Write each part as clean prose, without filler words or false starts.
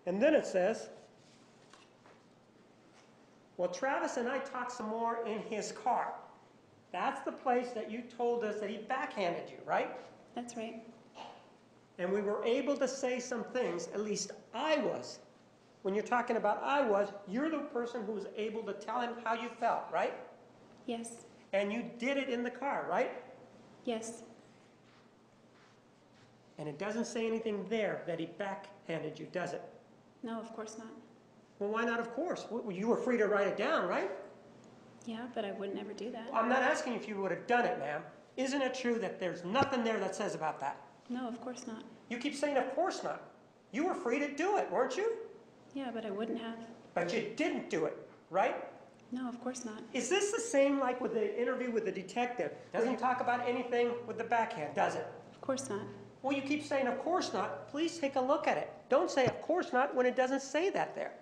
And then it says, well, Travis and I talked some more in his car. That's the place that you told us that he backhanded you, right? That's right. And we were able to say some things, at least I was. When you're talking about I was, you're the person who was able to tell him how you felt, right? Yes. And you did it in the car, right? Yes. And it doesn't say anything there that he backhanded you, does it? No, of course not. Well, why not of course? You were free to write it down, right? Yeah, but I would never do that. I'm not asking if you would have done it, ma'am. Isn't it true that there's nothing there that says about that? No, of course not. You keep saying, of course not. You were free to do it, weren't you? Yeah, but I wouldn't have. But you didn't do it, right? No, of course not. Is this the same like with the interview with the detective? Doesn't talk about anything with the backhand, does it? Of course not. Well, you keep saying, of course not. Please take a look at it. Don't say, of course not, when it doesn't say that there.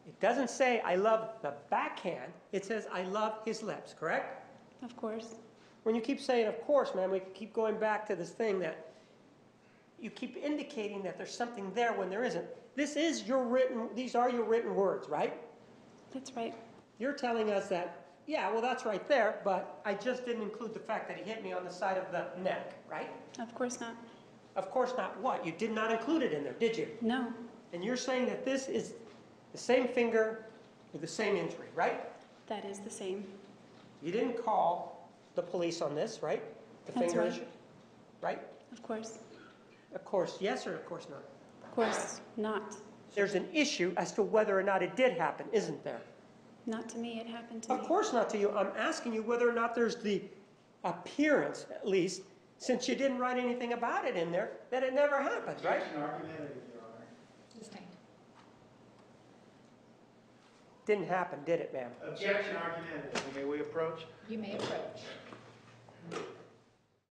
It doesn't say, I love the backhand. It says, I love his lips, correct? Of course. When you keep saying, of course, man, we keep going back to this thing that you keep indicating that there's something there when there isn't. These are your written words, right? That's right. You're telling us that, yeah, well, that's right there, but I just didn't include the fact that he hit me on the side of the neck, right? Of course not. Of course not what? You did not include it in there, did you? No. And you're saying that this is the same finger with the same injury, right? That is the same. You didn't call the police on this, right? The That's finger right. issue, right? Of course. Of course, yes, or of course not? Of course not. There's an issue as to whether or not it did happen, isn't there? Not to me, it happened to Of me. course not to you. I'm asking you whether or not there's the appearance, at least, since you didn't write anything about it in there, that it never happened, right? Objection argumentative, Your Honor. Sustained. Didn't happen, did it, ma'am? Objection argumentative. May we approach? You may approach.